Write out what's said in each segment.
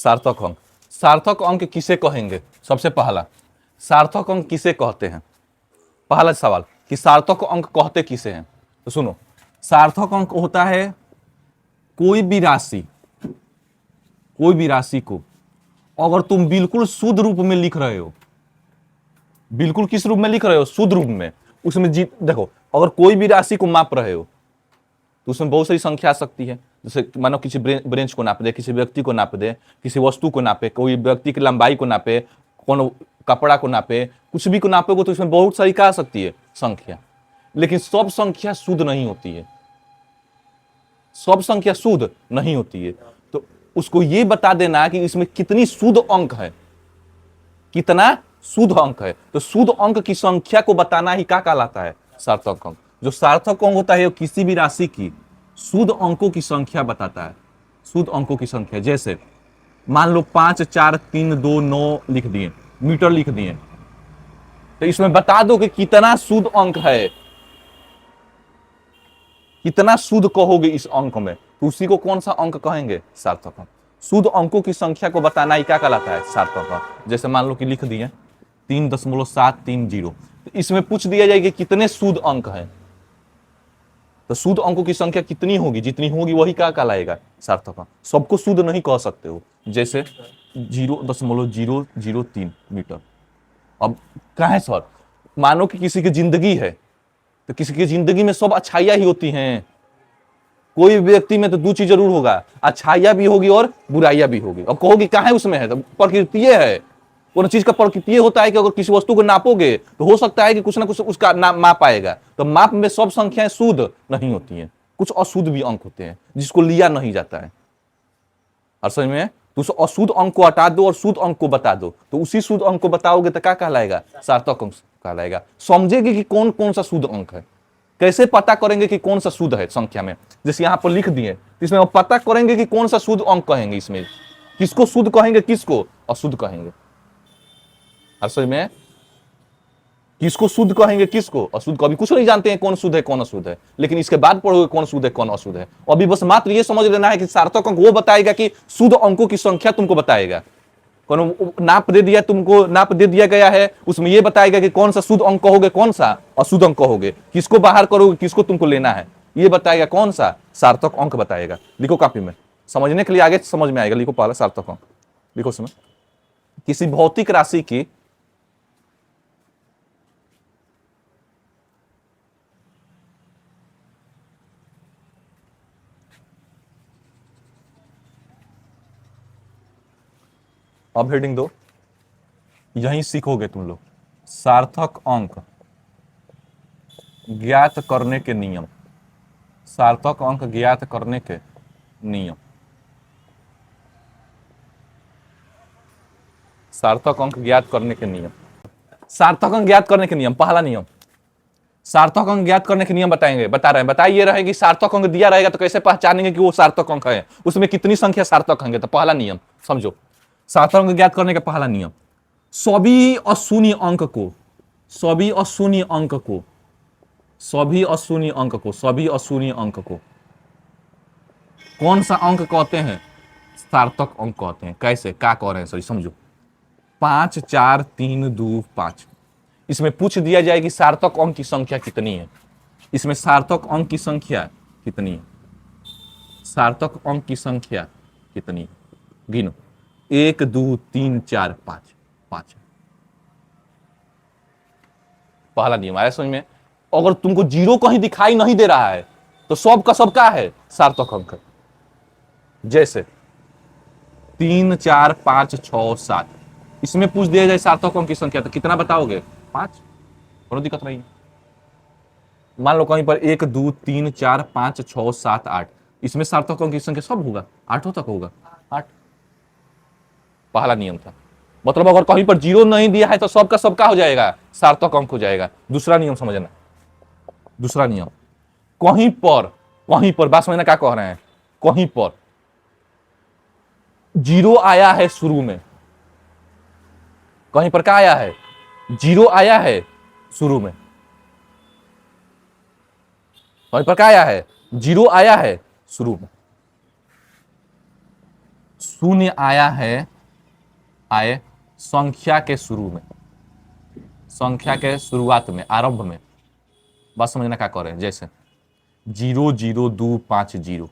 सार्थक अंक। सार्थक अंक किसे कहेंगे? सबसे पहला, सार्थक अंक किसे कहते हैं? पहला सवाल कि सार्थक अंक कहते किसे हैं? तो सुनो, सार्थक अंक होता है कोई भी राशि, कोई भी राशि को अगर तुम बिल्कुल शुद्ध रूप में लिख रहे हो, बिल्कुल किस रूप में लिख रहे हो? शुद्ध रूप में। उसमें देखो, अगर कोई भी राशि को माप रहे हो तो उसमें बहुत सारी संख्या आ सकती है। जैसे मानो किसी ब्रेंच को नाप दे, किसी व्यक्ति को नाप दे, किसी वस्तु को नापे, कोई व्यक्ति की लंबाई को नापे, कौन कपड़ा को नापे, कुछ भी को नापेगो तो उसमें बहुत सारी क्या आ सकती है? संख्या। लेकिन सब संख्या शुद्ध नहीं होती है, सब संख्या शुद्ध नहीं होती है। तो उसको ये बता देना कि इसमें कितनी शुद्ध अंक है, कितना शुद्ध अंक है। तो शुद्ध अंक की संख्या को बताना ही क्या कहलाता है? सार्थक अंक। जो सार्थक अंक होता है वो किसी भी राशि की शुद्ध अंकों की संख्या बताता है, शुद्ध अंकों की संख्या। जैसे मान लो 5 4 3 2 9 लिख दिए, मीटर लिख दिए, तो इसमें बता दो कि कितना शुद्ध अंक है, कितना शुद्ध कहोगे इस अंक में, तो उसी को कौन सा अंक कहेंगे? सार्थक अंक। शुद्ध अंकों की संख्या को बताना ही क्या कहलाता है? सार्थक अंक। जैसे मान लो कि लिख दिए 3.730, तो इसमें पूछ दिया जाए कि कितने शुद्ध अंक हैं, तो शुद्ध अंकों की संख्या कितनी होगी, जितनी होगी वही क्या कहलाएगा? सार्थक अंक। सबको शुद्ध नहीं कह सकते हो। जैसे 0.003 मीटर। अब क्या है सर, मानो कि किसी की जिंदगी है, तो किसी की जिंदगी में सब अच्छाइयां ही होती हैं। कोई व्यक्ति में तो दो चीज जरूर होगा, अच्छाइयां भी होगी और बुराइयां भी होगी। अब कहोगे कहाँ है उसमें है? तो प्रकृति है। कोनो चीज का प्रकृति होता है कि अगर किसी वस्तु को नापोगे तो हो सकता है कि कुछ ना कुछ उसका माप आएगा। तो माप में सब संख्याएं शुद्ध नहीं होती हैं, कुछ अशुद्ध भी अंक होते हैं जिसको लिया नहीं जाता है। और समझ में? तो उस अशुद्ध अंक को हटा दो और शुद्ध अंक को बता दो, तो उसी शुद्ध अंक को बताओगे तो क्या कहलाएगा? सार्थक अंक कहलाएगा। समझेगे कि कौन कौन सा शुद्ध अंक है। कैसे पता करेंगे कि कौन सा शुद्ध है संख्या में? जैसे यहां पर लिख दिए, तो इसमें पता करेंगे कि कौन सा शुद्ध अंक कहेंगे, इसमें किसको शुद्ध कहेंगे, किसको अशुद्ध कहेंगे। समझ में? किसको शुद्ध कहेंगे, किसको अशुद्ध। कभी कुछ नहीं जानते हैं कौन शुद्ध है कौन अशुद्ध है, लेकिन इसके बाद पढ़ोगे कौन शुद्ध है कौन अशुद्ध है। अभी बस मात्र ये समझ लेना है कि सार्थक अंक वो बताएगा कि शुद्ध अंकों की संख्या तुमको बताएगा। कौन नाप दे दिया तुमको, नाप दे दिया गया है, उसमें ये बताएगा कि कौन सा शुद्ध अंक कहोगे, कौन सा अशुद्ध अंक कहोगे, किसको बाहर करोगे, किसको तुमको लेना है, ये बताएगा। कौन सा? सार्थक अंक बताएगा। लिखो कॉपी में, समझने के लिए आगे समझ में आएगा। लिखो पहला सार्थक अंक, लिखो उसमें किसी भौतिक राशि की अब हेडिंग दो, यहीं सीखोगे तुम लोग सार्थक अंक ज्ञात करने के नियम। सार्थक अंक ज्ञात करने के नियम। सार्थक अंक ज्ञात करने के नियम। सार्थक अंक ज्ञात करने के नियम। पहला नियम, सार्थक अंक ज्ञात करने के नियम बताएंगे, बता रहे हैं। बताइए रहे कि सार्थक अंक दिया रहेगा तो कैसे पहचानेंगे कि वो सार्थक अंक है, उसमें कितनी संख्या सार्थक अंक है। तो पहला नियम समझो, सार्थक अंक ज्ञात करने का पहला नियम, सभी अशून्य अंक को, सभी अशून्य अंक को, सभी अशून्य अंक को, सभी अशून्य अंक को कौन सा अंक कहते हैं? सार्थक अंक कहते हैं। कैसे, क्या कह रहे हैं सर, समझो। 5 4 3 2 5, इसमें पूछ दिया जाए कि सार्थक अंक की संख्या कितनी है। इसमें सार्थक अंक की संख्या कितनी है? सार्थक अंक की संख्या कितनी है? गिनो, 1 2 3 4 5, 5। पहला नियम आया समझ में? अगर तुमको जीरो कहीं दिखाई नहीं दे रहा है तो सब का सब क्या है? सार्थक अंक है। जैसे 3 4 5 6 7, इसमें पूछ दिया जाए सार्थक अंक की संख्या तो कितना बताओगे? 5। कोई दिक्कत नहीं है। मान लो कहीं पर 1 2 3 4 5 6 7 8, इसमें सार्थक अंक की संख्या सब होगा, 8 तक होगा। 8 पहला नियम था। मतलब अगर कहीं पर जीरो नहीं दिया है तो सबका सबका हो जाएगा, सार्थक अंक हो जाएगा। दूसरा नियम समझना, दूसरा नियम, कहीं पर बात समझना क्या कह रहे हैं। कहीं पर जीरो आया है शुरू में, कहीं पर क्या आया है? जीरो आया है शुरू में। कहीं पर क्या आया है? जीरो आया है शुरू में। शून्य आया है, आए संख्या के शुरू में, संख्या के शुरुआत में, आरंभ में। बात समझना क्या कर रहे हैं? जैसे 00250,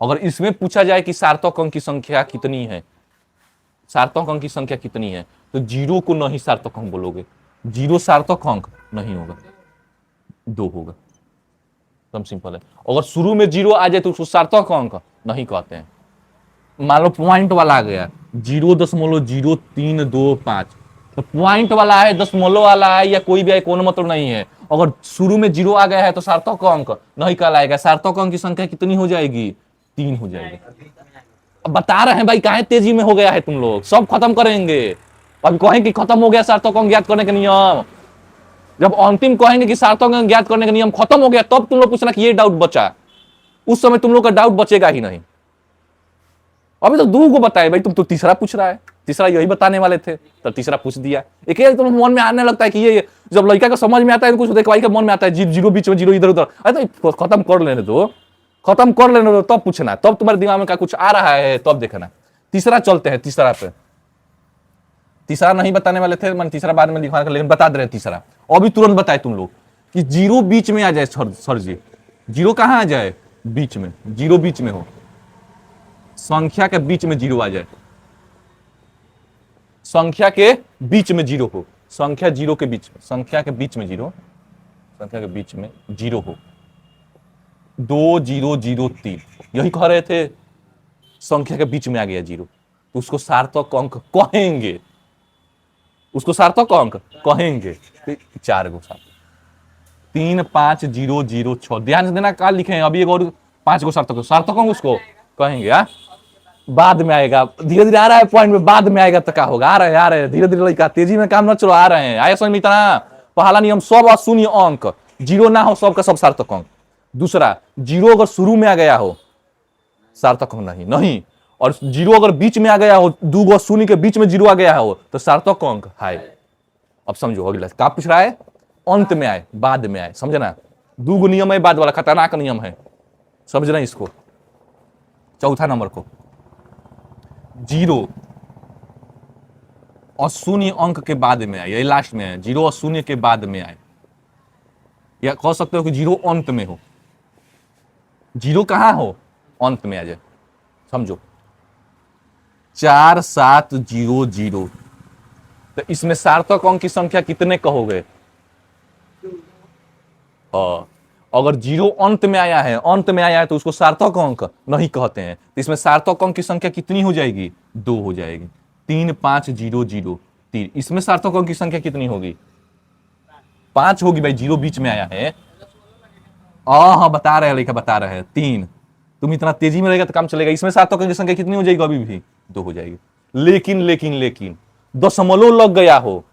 अगर इसमें पूछा जाए कि सार्थक अंक की संख्या कितनी है, सार्थक अंक की संख्या कितनी है, तो जीरो को नहीं सार्थक अंक बोलोगे, जीरो सार्थक अंक नहीं होगा, दो होगा। एकदम सिंपल है। अगर शुरू में जीरो आ जाए तो उसको सार्थक अंक नहीं कहते हैं। मान लो पॉइंट वाला आ गया 0.0325, तो पॉइंट वाला है, दशमलव वाला है, या कोई भी है, कोनो मतलब नहीं है। अगर शुरू में जीरो आ गया है तो सार्थक अंक नहीं कहलाएगा। सार्थक अंक की संख्या कितनी हो जाएगी? 3 हो जाएगी। अब बता रहे हैं भाई, काहे तेजी में हो गया है तुम लोग, सब खत्म करेंगे। अब कहें कि खत्म हो गया सार्थक अंक ज्ञात करने के नियम, जब अंतिम कहेंगे कि सार्थक अंक ज्ञात करने का नियम खत्म हो गया, तब तुम लोग पूछना कि ये डाउट बचा। उस समय तुम लोग का डाउट बचेगा ही नहीं। अभी तो दो को बताए भाई, तुम तो तीसरा पूछ रहा है, तीसरा यही बताने वाले थे तो तीसरा पूछ दिया। एक तुम मन में आने लगता है कि ये जब लड़का का समझ में आता है कुछ देखवाई का मन में आता है, जीरो बीच में जीरो इधर उधर, अरे तो खत्म कर लेने दो, खत्म कर लेने दो, तब पूछना, तब तुम्हारे दिमाग में क्या कुछ आ रहा है तब देखना। तीसरा चलते हैं, तीसरा पे, तीसरा नहीं बताने वाले थे, मैंने तीसरा बाद में दिखा, लेकिन बता दे रहे हैं तीसरा। अभी तुरंत बताए तुम लोग कि जीरो बीच में आ जाए। सर जी जीरो कहां आ जाए? बीच में, जीरो बीच में हो, संख्या के बीच में जीरो आ जाए, संख्या के बीच में जीरो हो, संख्या जीरो के बीच, संख्या के बीच में जीरो, संख्या के बीच में जीरो हो, 2003, यही कह रहे थे, संख्या के बीच में आ गया जीरो, तो उसको सार्थक अंक कहेंगे, उसको सार्थक अंक कहेंगे। 4 गो सार्थक, 35006, ध्यान देना क्या लिखे हैं, अभी एक और 5 गो सार्थक, सार्थक अंक उसको कहेंगे। बाद में आएगा, धीरे धीरे आ रहा है पॉइंट में, बाद में आएगा तो क्या होगा? आ रहे हैं धीरे धीरे, लड़का तेजी में काम न चलो, आ रहे हैं। आया समझ में? इतना पहला नियम, सब अशून्य अंक, जीरो ना हो सबका सब सार्थक अंक। दूसरा, जीरो अगर शुरू में आ गया हो सार्थक अंक नहीं, नहीं। और जीरो अगर बीच में आ गया हो, दो गो शून्य के बीच में जीरो आ गया हो तो सार्थक अंक है। अब समझो अगला क्या पूछ रहा है? अंत में आए, बाद में आए, समझना। दो गो नियम है बाद वाला, खतरनाक नियम है, समझना इसको। चौथा नंबर को, जीरो और शून्य अंक के बाद में आए, यही लास्ट में है, जीरो और शून्य के बाद में आए, या कह सकते हो कि जीरो अंत में हो। जीरो कहां हो? अंत में आ जाए, समझो। 4700, तो इसमें सार्थक अंक की संख्या कितने कहोगे? अगर जीरो अंत में आया है, अंत में आया है, तो उसको सार्थक अंक नहीं कहते हैं। तो इसमें सार्थक अंक की संख्या कितनी हो जाएगी? 2 हो जाएगी। 35003, इसमें सार्थक अंक की संख्या कितनी होगी? 5 होगी भाई, जीरो बीच में आया है। हाँ बता रहे हैं लिखा, बता रहे हैं 3। तुम इतना तेजी में रहेगा तो काम चलेगा। इसमें सार्थक अंक की संख्या कितनी हो जाएगी? अभी भी 2 हो जाएगी। लेकिन लेकिन लेकिन दशमलव लग गया हो,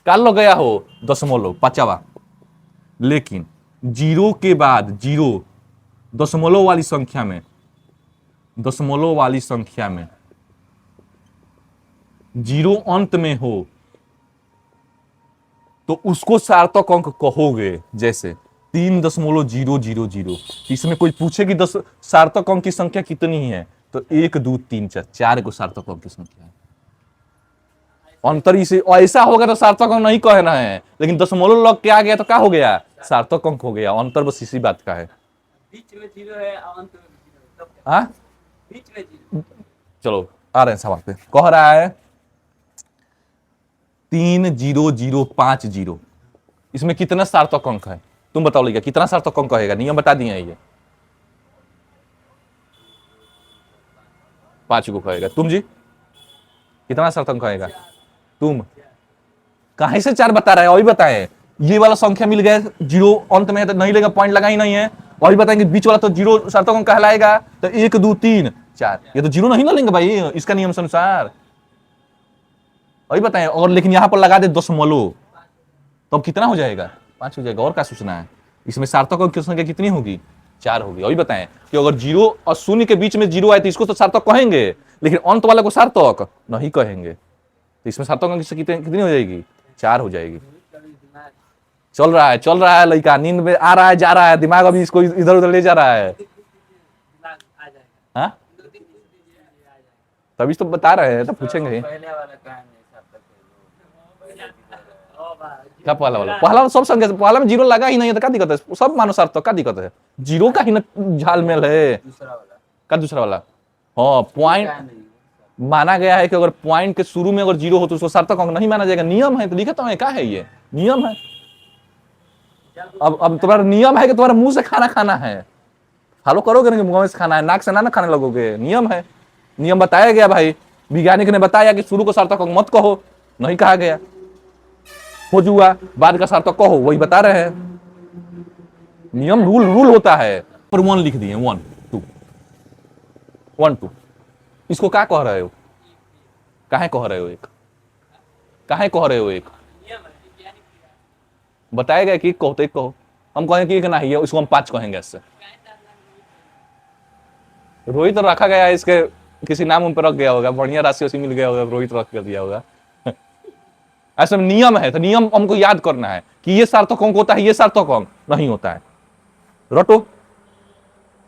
क्या लग गया हो? दशमलव, 5वां। लेकिन जीरो के बाद, जीरो दशमलव वाली संख्या में, दशमलव वाली संख्या में जीरो अंत में हो तो उसको सार्थक अंक कहोगे। जैसे 3.000, इसमें कोई पूछे कि सार्थक अंक की संख्या कितनी है, तो 1 2 3 4, 4 को सार्थक अंक की संख्या है। अंतर इसे ऐसा होगा तो सार्थक अंक नहीं कहना है, लेकिन दशमलव लग के आ गया तो क्या हो गया? सार्थक अंक हो गया। अंतर बस इसी बात का है। बीच में जीरो है, अंत में जीरो है, हाँ बीच में जीरो। चलो आ रहे हैं सवाल पे। कह रहा है 30050, इसमें कितना सार्थक अंक है? तुम बताओ लड़का, कितना सार्थक अंक कहेगा? नियम बता दिए हैं ये। 5 को कहेगा। तुम जी कितना सार्थक अंक कहेगा? तुम कहां से 4 बता रहा है? अभी बताए, ये वाला संख्या मिल गया, जीरो अंत में है तो नहीं लेगा, पॉइंट लगा ही नहीं है। अभी बताएंगे बीच वाला तो जीरो सार्थक अंक कहलाएगा, तो 1 2 3 4, ये तो जीरो नहीं ना लेंगे भाई इसका नियम से अनुसार। अभी बताएं, और लेकिन यहां पर लगा दे दशमलव, तो अब कितना हो जाएगा? 5 हो जाएगा। और क्या सोचना है? इसमें सार्थक अंक की संख्या कितनी होगी? 4 होगी। अभी बताएं कि अगर जीरो और शून्य के बीच में जीरो आए तो इसको तो सार्थक कहेंगे, लेकिन अंत वाले को सार्थक नहीं कहेंगे। तो इसमें सार्थक अंक की कितनी हो जाएगी? 4 हो जाएगी। चल रहा है लड़का, नींद में आ रहा है, जा रहा है, दिमाग अभी इसको इधर उधर ले जा रहा है। हाँ तभी तो बता रहे हैं, तो पूछेंगे ही। पहले वाला कहा नहीं सार्थक है वो। ओ भाई क्या पहला वाला? पहला सब संख्या से, पहला में जीरो लगा ही नहीं है तो क्या दिक्कत है? सब मानो सार्थक, क्या दिक्कत है? जीरो का ही ना झालमेल है। दूसरा वाला क्या दूसरा वाला? हाँ, पॉइंट कहा नहीं माना गया है कि अगर पॉइंट के शुरू में अगर जीरो हो तो उसको सार्थक अंक नहीं माना जाएगा। नियम है, तो लिखा तो है, क्या है ये? नियम है। अब तुम्हारा नियम है कि तुम्हारा मुंह से खाना खाना है, फॉलो करोगे ना कि मुंह से खाना है, नाक से ना खाने लगोगे। नियम है, नियम बताया गया भाई। वैज्ञानिक ने बताया कि शुरू को सार्थक अंक मत कहो, नहीं कहा गया। हो जुआ बाद का सार्थक कहो, वही बता रहे हैं। नियम रूल रूल होता है। पर 1 लिख दिए, 1 2 1 2। इसको क्या कह रहे हो? काहे कह रहे हो एक? काहे कह रहे हो एक? नियम है वैज्ञानिक क्रिया। बताया गया कि एक कहो तो एक कहो। हम कहेंगे कि एक नहीं है, उसको हम 5 कहेंगे। इससे रोहित तो रखा गया है, इसके किसी नाम उन पर रख गया होगा, बढ़िया राशि उसी मिल गया होगा, रोहित रख कर दिया होगा। ऐसा नियम है, तो नियम हमको याद करना है कि ये सार्थक अंक होता है, ये सार्थक अंक नहीं होता है। रटो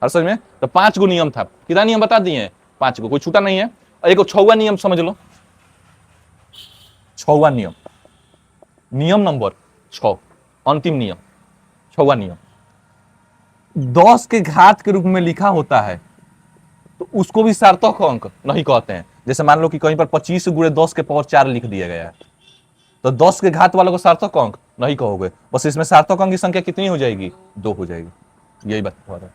हर समझ में। तो 5 गो नियम था। कितना नियम बता दिए? 5 गो, कोई छूटा नहीं है। और एक 6वां नियम समझ लो। 6वां नियम, नियम नंबर 6, अंतिम नियम, 6वां नियम। 10 के घात के रूप में लिखा होता है तो उसको भी सार्थक अंक नहीं कहते हैं। जैसे मान लो कि कहीं पर 25 गुणे 10 के पावर 4 लिख दिया गया है, तो 10 के घात वालों को सार्थक अंक नहीं कहोगे। बस इसमें सार्थक अंक की संख्या कितनी हो जाएगी? 2 हो जाएगी। यही बात हो रहा है।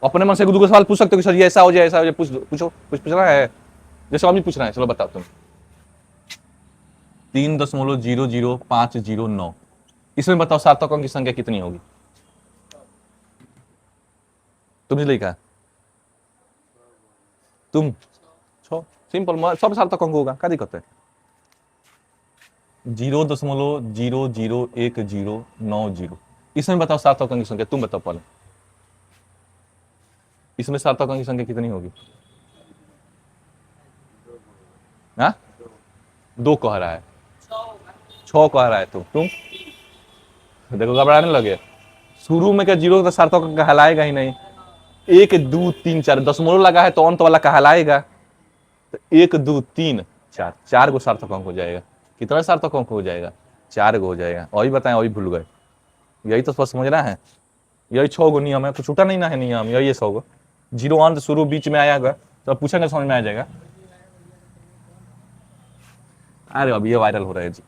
अपने मन से एक दूसरे सवाल पूछ सकते हो कि सर ये ऐसा हो जाए, ऐसा हो जाए, पूछो, कुछ पूछना है? जैसे हम भी पूछ रहे हैं, चलो बताओ तुम। 3.00509, इसमें बताओ सार्थक अंक की संख्या कितनी होगी? तुमने लिखा, तुम 6, सिंपल, सब सार्थक अंक होगा, क्या दिक्कत है? 0.0011090, इसमें बताओ सार्थक अंक की संख्या। तुम बताओ पहले, इसमें सार्थक अंक की संख्या कितनी होगी? हाँ, 2 कह रहा है, 6 कह रहा है। तुम देखो घबराने लगे। शुरू में क्या जीरो का सार्थक अंक कहलाएगा ही नहीं। 1 2 3 4 दशमलव लगा है तो अंत वाला कहलाएगा। तो 1 2 3 4, 4 गो सार्थक अंक हो जाएगा। कितना सार्थक अंक हो जाएगा? 4 गो हो जाएगा। वही बताएं, वही भूल गए। यही तो समझ रहा है। यही 6 गो नियम है, कुछ छूटा नहीं ना है नियम। यही 100 गो। जीरो अंत शुरू बीच में आएगा तो पूछेंगे, समझ में आ जाएगा। अरे अब ये वायरल हो रहा है जी।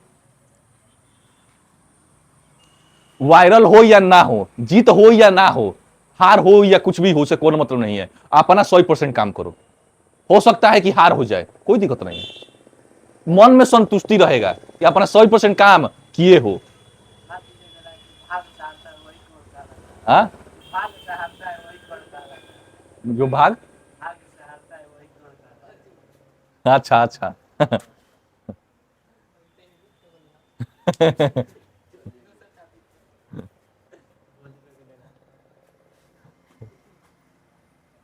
वायरल हो या ना हो, जीत हो या ना हो, हार हो या कुछ भी हो, से कोई मतलब नहीं है। अपना 100% काम करो। हो सकता है कि हार हो जाए, कोई दिक्कत नहीं है। मन में संतुष्टि रहेगा कि अपना 100% काम किए हो। भाग चाहता है वही करता है। हाँ, भाग चाहता है वही करता है। जो भाग, भाग चाहता है वही करता है। अच्छा अच्छा।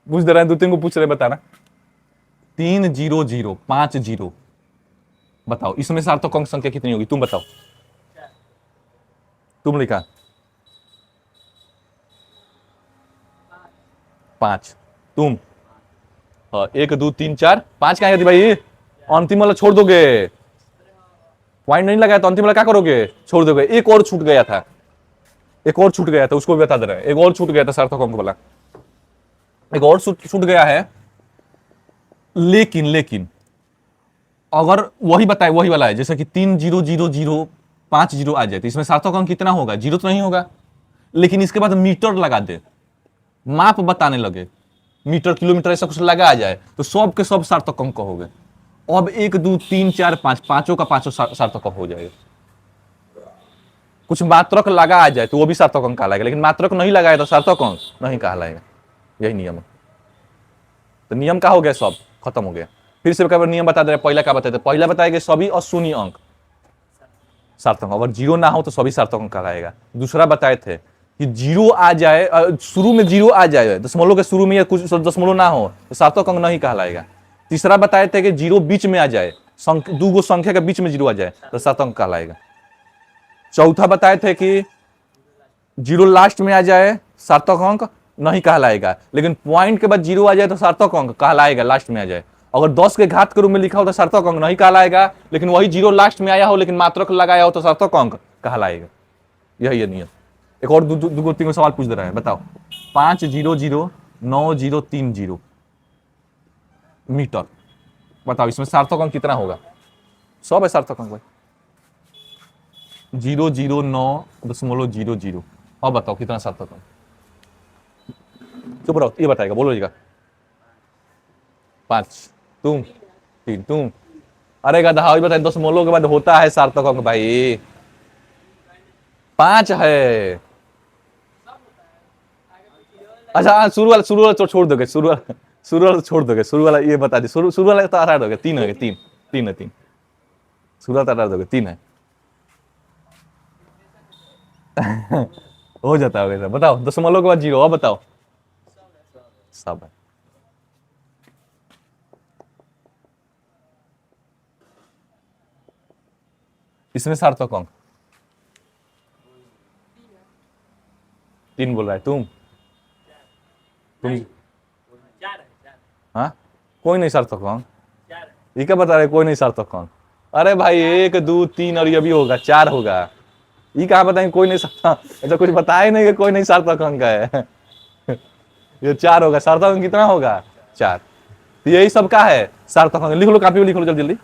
पूछ दे रहे हैं, 2-3 को पूछ रहे, बताना। 30050, बताओ इसमें सार्थक अंक संख्या कितनी होगी? तुम बताओ। तुम लिखा 5। तुम 1 2 3 4 5 कहाँ गई थी भाई? अंतिम वाला छोड़ दोगे। पॉइंट नहीं लगाया तो अंतिम वाला क्या करोगे? छोड़ दोगे। एक और छूट गया था, एक और छूट गया था, उसको भी बता दे रहे हैं। एक और छूट गया था सार्थक अंक वाला, एक और छूट गया है। लेकिन अगर वही बताए, वही वाला है, जैसे कि 30005 आ जाए तो इसमें सार्थक अंक कितना होगा? 0 तो नहीं होगा। लेकिन इसके बाद मीटर लगा दे, माप बताने लगे, मीटर किलोमीटर ऐसा कुछ लगा आ जाए तो सब के सब सार्थक अंक कहोगे। अब 1 2 3 4 5, पांचों का पांचों सार्थक अंक हो जाएगा। कुछ मात्रक लगा आ जाए तो वो भी सार्थक अंक कहलाएगा, लेकिन मात्रक नहीं लगाए तो सार्थक अंक नहीं कहलाएगा। यही नियम है। तो नियम का हो गया, सब खत्म हो गया। फिर से कभी नियम बता दे रहे। पहला क्या बताए थे? पहला बताएगा सभी अशून्य अंक सार्थक अंक, अगर 0 ना हो तो सभी सार्थक अंक कहलाएगा। दूसरा बताए थे कि 0 आ जाए, शुरू में 0 आ जाए, दशमलव के शुरू में या कुछ दशमलव ना हो तो सार्थक अंक नहीं कहलाएगा। तीसरा बताए थे कि 0 बीच में आ जाए, 2 गो संख्या के बीच में 0 आ जाए तो सार्थक अंक कहलाएगा। चौथा बताए थे कि 0 लास्ट में आ जाए, सार्थक अंक नहीं कहलाएगा, लेकिन पॉइंट के बाद 0 आ जाए तो सार्थक अंक कहलाएगा, लास्ट में आ जाए। अगर 10 के घात के रूप में लिखा हो तो सार्थक अंक नहीं कहलाएगा, लेकिन वही जीरो लास्ट में आया हो लेकिन मात्रक लगाया हो तो सार्थक अंक कहलाएगा। यही है नियम। एक और दो तीन सवाल पूछ दे रहा है, बताओ। 5009030 मीटर, बताओ इसमें सार्थक अंक कितना होगा? 100 है सार्थक अंक भाई। 009.00। अब बताओ कितना सार्थक अंक? चुप रहो, ये बताएगा, बोलो। 5 तुम, 3 तुम। अरे गधा, बताए 10 के बाद होता है सार्थक अंक भाई। 5 है। अच्छा शुरू वाला तो छोड़ दोगे, शुरू वाला छोड़ दोगे, शुरू वाला ये बता दी, शुरू वाला तो हटा दोगे। 3 है, 3 है, 3 शुरू वाला हटा दोगे, 3 है। हो जाता है। बताओ 0 के बाद 0, अब बताओ। सब है। इसमें सार्थक अंक 3 बोल रहा है तुम। 4 है, 4 हाँ, कोई नहीं सार्थक अंक। 4 है। ये क्या बता रहे, कोई नहीं सार्थक अंक? अरे भाई 1 2 3 और ये भी होगा, 4 होगा। ये कहा बताएंगे कोई नहीं सार्थक? ऐसा कुछ बताया नहीं कि कोई नहीं सार्थक अंक है। ये 4 होगा। सार्थक अंक कितना होगा? 4। तो यही सब का है सार्थक अंक। लिख लो, कॉपी में लिख लो जल्दी जल्दी।